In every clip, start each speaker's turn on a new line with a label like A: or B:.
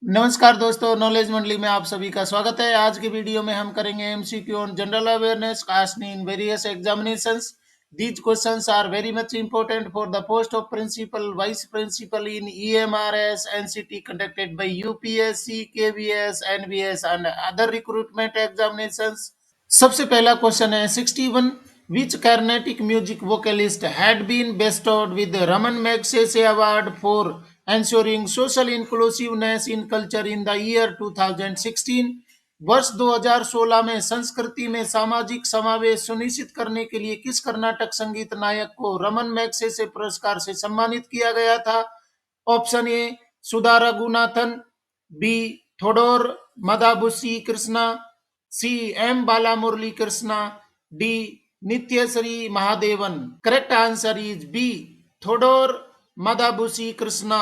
A: नमस्कार दोस्तों, नॉलेज मंडली में आप सभी का स्वागत है। आज की वीडियो में हम करेंगे MCQ on general awareness cast in various examinations. These questions are very much important for the post of principal, vice principal in EMRS NCT conducted by UPSC, KVS, NVS and other recruitment examinations. सबसे पहला question है 61। Which Carnatic music vocalist had been bestowed with Ramon Magsaysay award for ensuring social inclusiveness in culture in the year 2016। वर्ष 2016 में संस्कृति में सामाजिक समावेश सुनिश्चित करने के लिए किस कर्नाटक संगीत नायक को रमन मैग्सेसे पुरस्कार से सम्मानित किया गया था? Option A Sudha Raghunathan, B Thodur Madabusi Krishna, C M Bala Murali Krishna, D Nityashree Mahadevan. Correct answer is B Thodur Madabusi Krishna.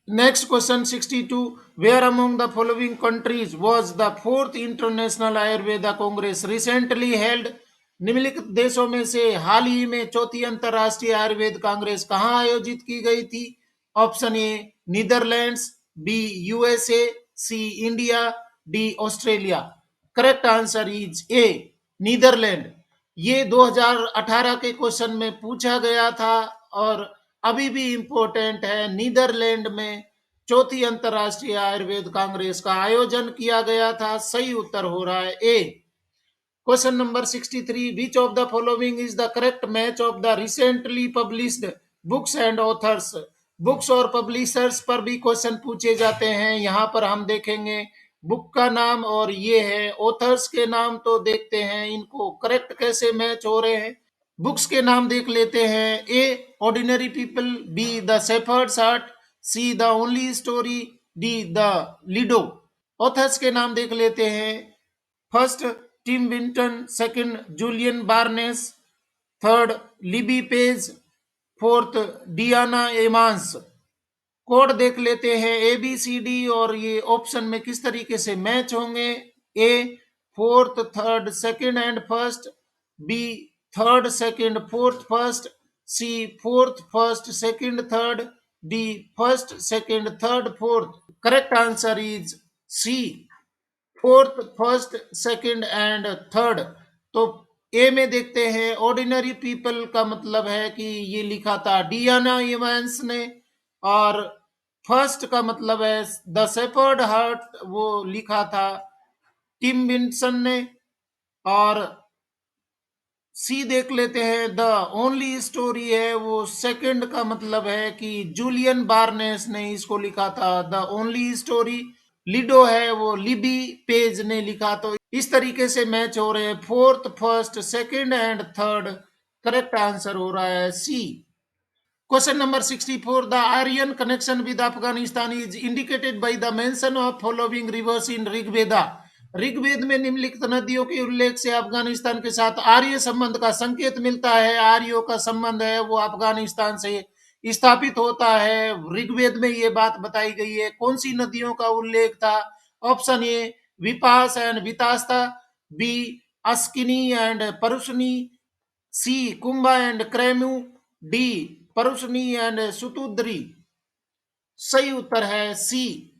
A: Next question 62. Where among the following countries was the fourth International Ayurveda Congress recently held? निम्नलिखित देशों में से हाल ही में चौथी अंतरराष्ट्रीय आयुर्वेद कांग्रेस कहां आयोजित की गई थी? Option A Netherlands, B USA, C India, D Australia. Correct answer is A Netherland. ये 2018 के क्वेश्चन में पूछा गया था और अभी भी इंपॉर्टेंट है। नीदरलैंड में चौथी अंतरराष्ट्रीय आयुर्वेद कांग्रेस का आयोजन किया गया था। सही उत्तर हो रहा है A. Question number 63। Which of the following is the correct match of the recently published books and authors? Books और पब्लिशर्स पर भी क्वेश्चन पूछे जाते हैं। यहाँ पर हम देखेंगे बुक का नाम और ये है ऑथर्स के नाम, तो देखते हैं इनको करेक्ट कैसे मैच हो रहे हैं। बुक्स के नाम देख लेते हैं। A ordinary people, B the shepherd's heart, C the only story, D the Lido. Authors के नाम देख लेते हैं। First Tim Winton, second Julian Barnes, third Libby Page, fourth Diana Evans. Code देख लेते हैं ए बी सी डी और ये ऑप्शन में किस तरीके से मैच होंगे। A fourth third second and first, B third second fourth first, C fourth first second third, D first second third fourth. Correct answer is C fourth first second and third. तो A में देखते हैं ordinary people का मतलब है कि ये लिखा था डियाना इवांस ने, और फर्स्ट का मतलब है द शेपर्ड हार्ट, वो लिखा था टिम विंसन ने, और सी देख लेते हैं द ओनली स्टोरी है, वो सेकंड का मतलब है कि जूलियन बार्नेस ने इसको लिखा था द ओनली स्टोरी। लिडो है वो लिबी पेज ने लिखा। तो इस तरीके से मैच हो रहे हैं fourth first second and third. Correct answer हो रहा है C. Question number 64। The Aryan connection with Afghanistan is indicated by the mention of following rivers in Rigveda. Rigveda में निम्नलिखित नदियों के उल्लेख से अफगानिस्तान के साथ आर्य संबंध का संकेत मिलता है। आर्यों का संबंध है वो अफगानिस्तान से स्थापित होता है। ऋग्वेद में ये बात बताई गई है। कौन सी नदियों का उल्लेख था? Option A Vipas and Vitasta, B Askini and Parushni, C Kubha and Krumu, D Parushni and Sutudri. सही उत्तर है सी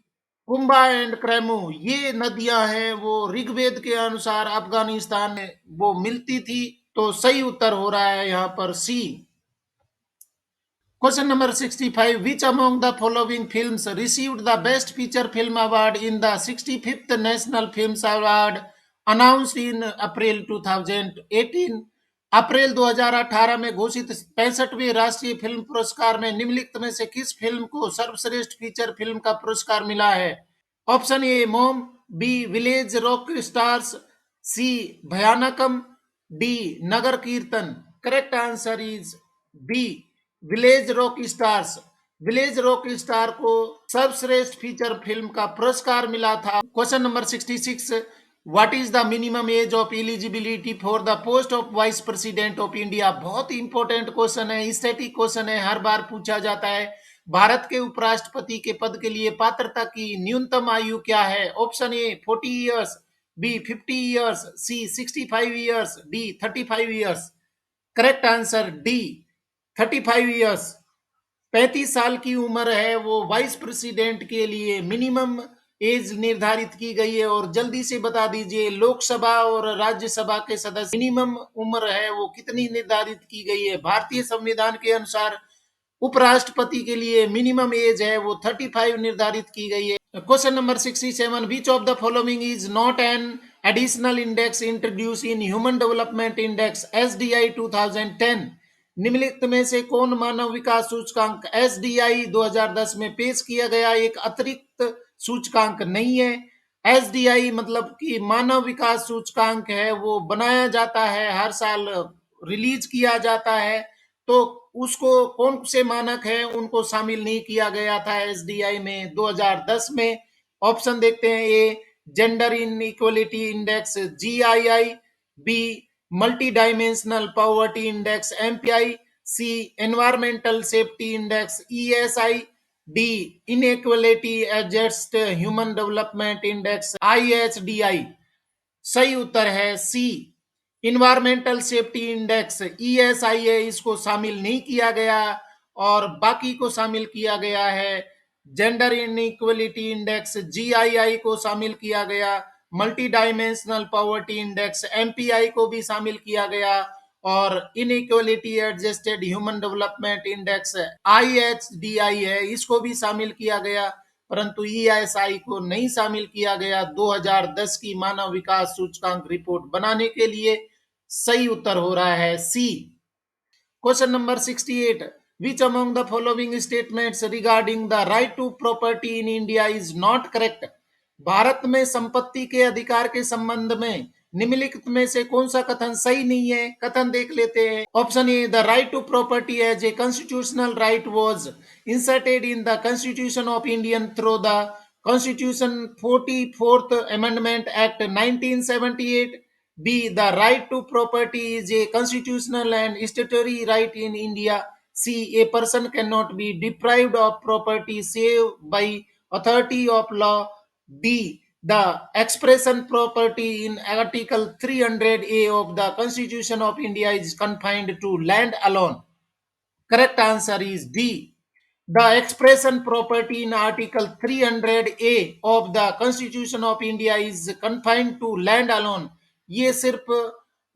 A: कुंभा एंड क्रेमू। ये नदियां हैं वो ऋग्वेद के अनुसार अफगानिस्तान में वो मिलती थी। तो सही उत्तर हो रहा है यहाँ पर C. Question number 65। Which among the following films received the best feature film award in the 65th national films award announced in April 2018? अप्रैल 2018 में घोषित 65वें राष्ट्रीय फिल्म पुरस्कार में निम्नलिखित में से किस फिल्म को सर्वश्रेष्ठ फीचर फिल्म का पुरस्कार मिला है? Option A Mom, B Village Rock Stars, C Bhayanakam, D Nagar Kirtan. Correct answer is B Village Rock Stars. Village Rock Star को सर्वश्रेष्ठ फीचर फिल्म का पुरस्कार मिला था। Question number 66। What is the minimum age of eligibility for the post of vice president of India? बहुत important question है, static question है, हर बार पूछा जाता है। भारत के उपराष्ट्रपति के पद के लिए पात्रता की न्यूनतम आयु क्या है? Option A 40 years, B 50 years, C 65 years, D 35 years. Correct answer D 35 years. 35 साल की उम्र है वो वाइस प्रेसिडेंट के लिए मिनिमम एज निर्धारित की गई है? और जल्दी से बता दीजिए लोकसभा और राज्यसभा के सदस्य मिनिमम उम्र है वो कितनी निर्धारित की गई है? भारतीय संविधान के अनुसार उपराष्ट्रपति के लिए मिनिमम एज है वो 35 निर्धारित की गई है। Question number 67, which of the following is not an additional index introduce in human development index SDI 2010? निम्नलिखित में से कौन मानव विकास सूचकांक एसडीआई 2010 में पेश किया गया एक अतिरिक्त सूचकांक नहीं है? एसडीआई मतलब कि मानव विकास सूचकांक है वो बनाया जाता है, हर साल रिलीज किया जाता है, तो उसको कौन से मानक है उनको शामिल नहीं किया गया था एसडीआई में 2010 में। ऑप्शन देखते हैं, A gender in equality index GII, B multi dimensional poverty index MPI, C environmental safety index ESI, D inequality adjust human development index IHDI. सही उत्तर है C environmental safety index ESI है, इसको शामिल नहीं किया गया और बाकी को शामिल किया गया है। जेंडर इनइक्वलिटी इंडेक्स जीआईआई को शामिल किया गया, multi dimensional poverty index MPI को भी शामिल किया गया और inequality adjusted human development index IHDI है, इसको भी शामिल किया गया, परंतु ईएसआई को नहीं शामिल किया गया 2010 की मानव विकास सूचकांक रिपोर्ट बनाने के लिए। सही उत्तर हो रहा है C. Question number 68, which among the following statements regarding the right to property in India is not correct? भारत में संपत्ति के अधिकार के संबंध में निम्नलिखित में से कौन सा कथन सही नहीं है? कथन देख लेते हैं। Option A, the right to property as a constitutional right was inserted in the constitution of Indian through the constitution 44th amendment act 1978. B, the right to property is a constitutional and statutory right in India. C, a person cannot be deprived of property save by authority of law. D, the expression property in Article 300A of the Constitution of India is confined to land alone. Correct answer is D. The expression property in Article 300A of the Constitution of India is confined to land alone. ये सिर्फ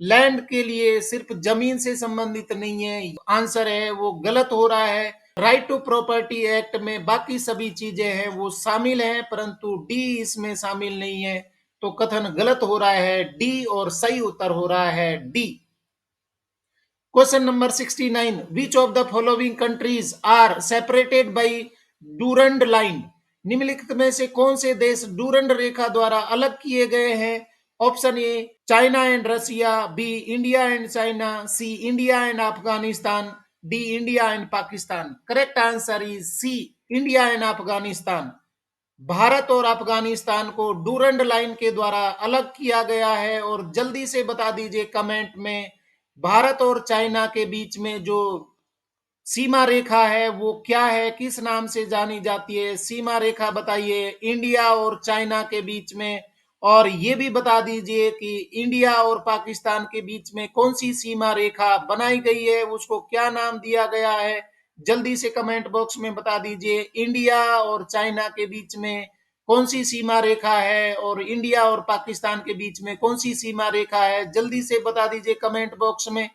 A: land के लिए, सिर्फ जमीन से संबंधित नहीं है। आंसर है वो गलत हो रहा है। राइट टू प्रॉपर्टी एक्ट में बाकी सभी चीजें हैं वो शामिल हैं, परंतु डी इसमें शामिल नहीं है, तो कथन गलत हो रहा है डी और सही उत्तर हो रहा है D. Question number 69, which of the following countries are separated by Durand line? निम्नलिखित में से कौन से देश डूरंड रेखा द्वारा अलग किए गए हैं? Option A, China and Russia, B India and China, C India and Afghanistan, D India and Pakistan. Correct answer is C, India and Afghanistan. Bharat और अफगानिस्तान को डूरंड लाइन के द्वारा अलग किया गया है। और जल्दी से बता दीजिए कमेंट में, भारत और चाइना के बीच में जो सीमा रेखा है वो क्या है, किस नाम से जानी जाती है? सीमा रेखा बताइए इंडिया और चाइना के बीच में। और ये भी बता दीजिए कि इंडिया और पाकिस्तान के बीच में कौन सी सीमा रेखा बनाई गई है, उसको क्या नाम दिया गया है? जल्दी से कमेंट बॉक्स में बता दीजिए इंडिया और चाइना के बीच में कौन सी सीमा रेखा है और इंडिया और पाकिस्तान के बीच में कौन सी सीमा रेखा है? जल्दी से बता दीजिए कमेंट बॉक्स में।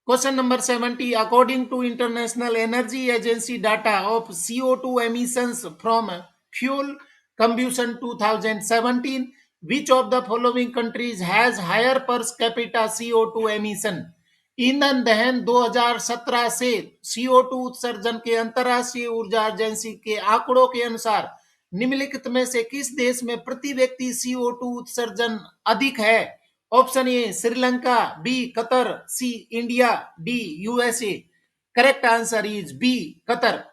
A: Question number 70. According to International Energy Agency data of CO2 emissions from fuel combustion 2017, which of the following countries has higher per capita CO2 emission? ईंधन दहन 2017 से CO2 उत्सर्जन के अंतर्राष्ट्रीय ऊर्जा एजेंसी के आंकड़ों के अनुसार निम्नलिखित में से किस देश में प्रति व्यक्ति CO2 उत्सर्जन अधिक है? Option A Sri Lanka, B Qatar, C India, D USA. Correct answer is B Qatar.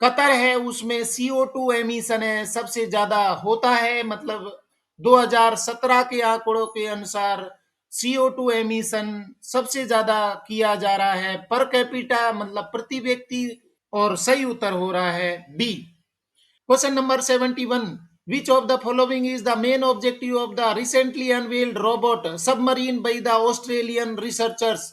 A: Qatar है उसमें CO2 एमिशन है सबसे ज्यादा होता है, मतलब 2017 के आंकड़ों के अनुसार CO2 एमिशन सबसे ज्यादा किया जा रहा है पर कैपिटा, मतलब प्रति व्यक्ति, और सही उत्तर हो रहा है D. Question number 71, which of the following is the main objective of the recently unveiled robot submarine by the Australian researchers?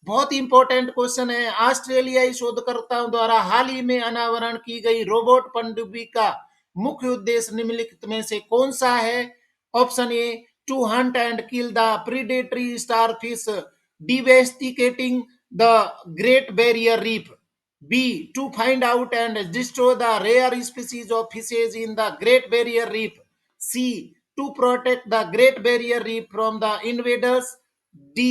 A: बहुत इंपॉर्टेंट क्वेश्चन है। ऑस्ट्रेलियाई शोधकर्ताओं द्वारा हाल ही में अनावरण की गई रोबोट पनडुब्बी का मुख्य उद्देश्य निम्नलिखित में से कौन सा है? Option A, to hunt and kill the predatory starfish devastating the Great Barrier Reef. B. To find out and destroy the rare species of fishes in the Great Barrier Reef. C. To protect the Great Barrier Reef from the invaders. D.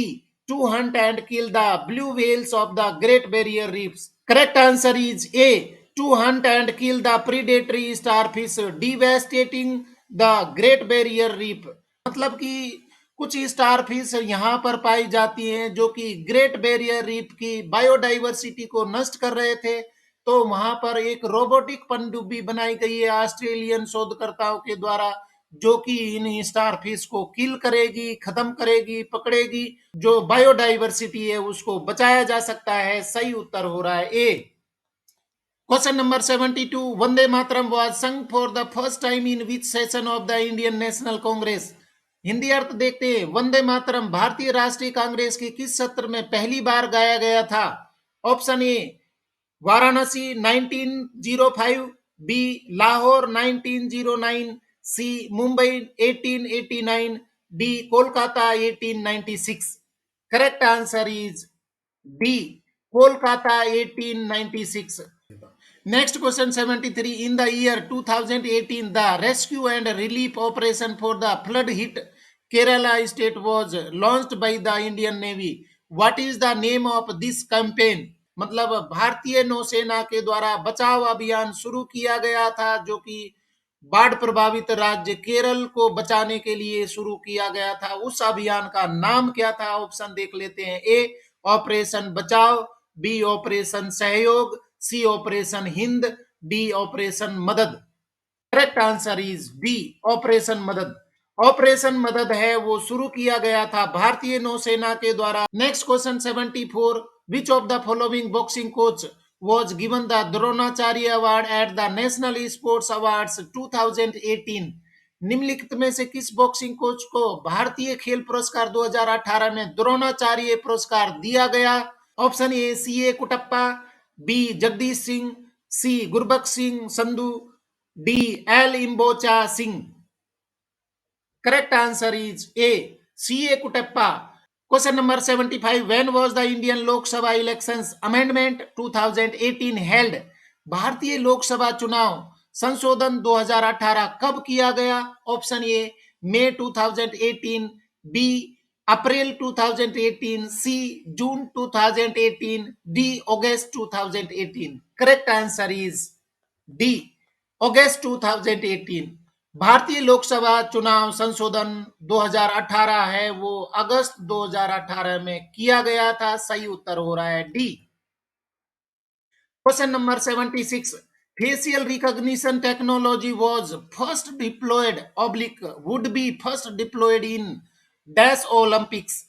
A: To hunt and kill the blue whales of the Great Barrier Reefs. Correct answer is A. To hunt and kill the predatory starfish devastating the Great Barrier Reef. मतलब कि कुछ starfish यहाँ पर पाई जाती हैं जो कि great barrier reef की बायोडाइवर्सिटी को नष्ट कर रहे थे। तो वहां पर एक रोबोटिक पनडुब्बी बनाई गई है ऑस्ट्रेलियन शोधकर्ताओं के द्वारा, जो कि इन स्टारफिश को किल करेगी, खत्म करेगी, पकड़ेगी, जो बायोडाइवर्सिटी है उसको बचाया जा सकता है। सही उत्तर हो रहा है A. Question number 72, Vande Mataram was sung for the first time in which session of the Indian national Congress? Hindi अर्थ देखते हैं। वंदे मातरम भारतीय राष्ट्रीय कांग्रेस के किस सत्र में पहली बार गाया गया था? Option A, Varanasi 1905, B Lahore 1909, C Mumbai 1889, D Kolkata 1896। Correct answer is D, Kolkata 1896। Next question 73. In the year 2018, the rescue and relief operation for the flood hit Kerala state was launched by the Indian Navy. What is the name of this campaign? मतलब भारतीय नौसेना के द्वारा बचाव अभियान शुरू किया गया था, जो कि बाढ़ प्रभावित राज्य केरल को बचाने के लिए शुरू किया गया था। उस अभियान का नाम क्या था? ऑप्शन देख लेते हैं। ए, ऑपरेशन बचाव, बी ऑपरेशन सहयोग, सी ऑपरेशन हिंद, डी ऑपरेशन मदद। Correct answer is D, operation मदद। ऑपरेशन मदद है वो शुरू किया गया था भारतीय नौसेना के द्वारा। Next question 74, which of the following boxing coach was given the Dronacharya award at the national sports awards 2018? निम्नलिखित में से किस बॉक्सिंग कोच को भारतीय खेल पुरस्कार 2018 में द्रोणाचार्य पुरस्कार दिया गया? Option A, C A Kuttappa, B Jagdish Singh, C Gurbaksh Singh Sandhu, D L इम्बोचा Singh. Correct answer is A, C A Kuttappa. Question number 75, when was the Indian Lok Sabha elections amendment 2018 held? भारतीय लोकसभा चुनाव संशोधन 2018 कब किया गया? Option A, May 2018, B April 2018, C June 2018, D August 2018। Correct answer is D, August 2018। भारतीय लोकसभा चुनाव संशोधन 2018 है वो अगस्त 2018 में किया गया था। सही उत्तर हो रहा है D. Question number 76, facial recognition technology was first deployed oblique would be first deployed in dash Olympics?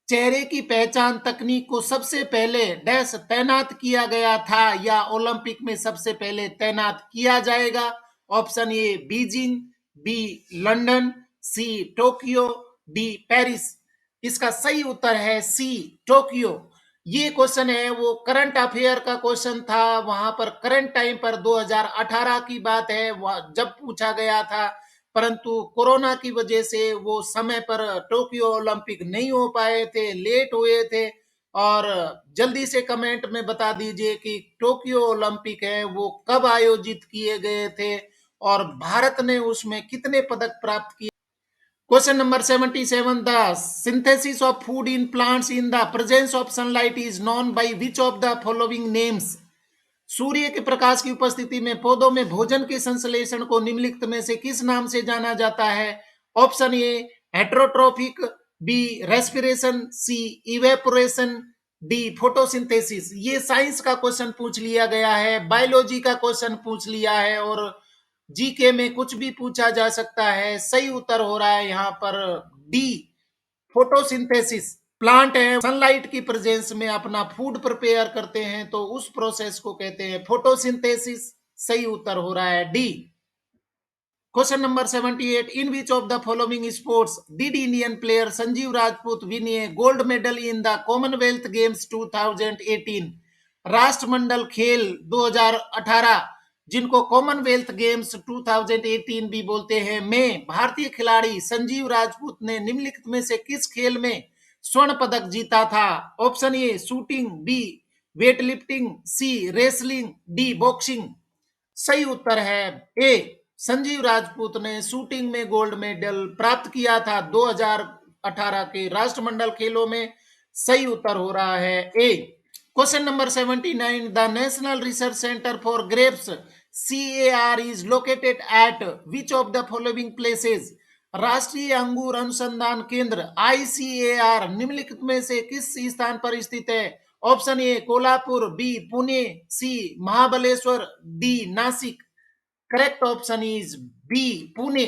A: चेहरे की पहचान तकनीक को सबसे पहले डैश तैनात किया गया था या ओलंपिक में सबसे पहले तैनात किया जाएगा? Option A Beijing, B London, C Tokyo, D Paris. इसका सही उत्तर है सी टोक्यो। ये क्वेश्चन है वो करंट अफेयर का क्वेश्चन था। वहां पर करंट टाइम पर 2018 की बात है जब पूछा गया था, परंतु कोरोना की वजह से वो समय पर टोक्यो ओलंपिक नहीं हो पाए थे, लेट हुए थे। और जल्दी से कमेंट में बता दीजिए कि टोक्यो ओलंपिक है वो कब आयोजित किए गए थे और भारत ने उसमें कितने पदक प्राप्त किए। Question number 77, the synthesis of food in plants in the presence of sunlight is known by which of the following names? सूर्य के प्रकाश की उपस्थिति में पौधों में भोजन के संश्लेषण को निम्नलिखित में से किस नाम से जाना जाता है? Option A heterotrophic, B respiration, C evaporation, D photosynthesis. ये साइंस का क्वेश्चन पूछ लिया गया है, बायोलॉजी का क्वेश्चन पूछ लिया है और जीके में कुछ भी पूछा जा सकता है। सही उत्तर हो रहा है यहाँ पर डी, फोटोसिंथेसिस। प्लांट है सनलाइट की प्रेजेंस में अपना फूड प्रिपेयर करते हैं, तो उस प्रोसेस को कहते हैं फोटोसिंथेसिस। सही उत्तर हो रहा है D. Question number 78, in which of the following sports did Indian player Sanjeev Rajput win A gold medal in the Commonwealth games 2018? राष्ट्रमंडल खेल 2018 जिनको कॉमनवेल्थ गेम्स 2018 भी बोलते हैं, में भारतीय खिलाड़ी संजीव राजपूत ने निम्नलिखित में से किस खेल में स्वर्ण पदक जीता था? Option A shooting, B weight lifting, C wrestling, D boxing. सही उत्तर है ए, संजीव राजपूत ने शूटिंग में गोल्ड मेडल प्राप्त किया था 2018 के राष्ट्रमंडल खेलों में। सही उत्तर हो रहा है A. Question number 79, the national research centre for grapes CAR is located at which of the following places? राष्ट्रीय अंगूर अनुसंधान केंद्र ICAR निम्नलिखित में से किस स्थान पर स्थित है? Option A Kolhapur, B Pune, C Mahabaleshwar, D Nashik. Correct option is B Pune.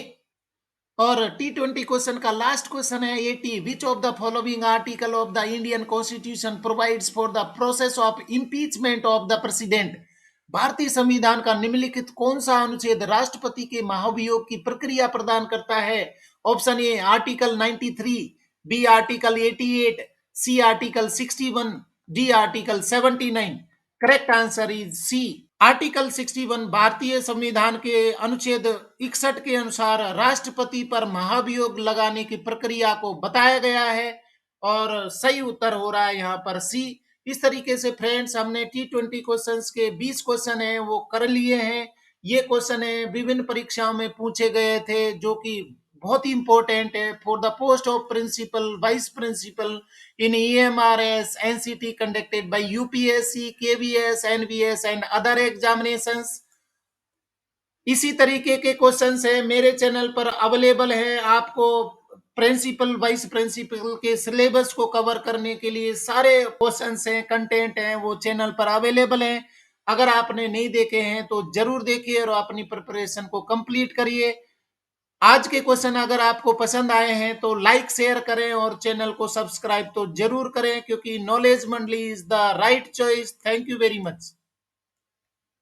A: और T20 क्वेश्चन का लास्ट क्वेश्चन है 80, which of the following article of the Indian constitution provides for the process of impeachment of the president? भारतीय संविधान का निम्नलिखित कौन सा अनुच्छेद राष्ट्रपति के महाभियोग की प्रक्रिया प्रदान करता है? Option A article 93, B article 88, C article 61, D article 79। Correct answer is C article 61 भारतीय संविधान के अनुच्छेद 61 के अनुसार राष्ट्रपति पर महाभियोग लगाने की प्रक्रिया को बताया गया है और सही उत्तर हो रहा है यहाँ पर सी। इस तरीके से फ्रेंड्स हमने T20 क्वेश्चंस के 20 क्वेश्चन हैं वो कर लिए हैं। ये क्वेश्चन है विभिन्न परीक्षाओं में पूछे गए थे जो कि बहुत ही इंपॉर्टेंट है for the post of principal, vice principal in EMRS, NCT conducted by UPSC, KVS, NVS and other examinations। इसी तरीके के क्वेश्चंस है मेरे चैनल पर अवेलेबल है। आपको प्रिंसिपल, वाइस प्रिंसिपल के सिलेबस को कवर करने के लिए सारे क्वेश्चंस हैं, कंटेंट हैं, वो चैनल पर अवेलेबल हैं। अगर आपने नहीं देखे हैं तो जरूर देखिए और अपनी प्रिपरेशन को कंप्लीट करिए। आज के क्वेश्चन अगर आपको पसंद आए हैं तो लाइक शेयर करें और चैनल को सब्सक्राइब तो जरूर करें, क्योंकि नॉलेज मंडली is the right choice. Thank you very much.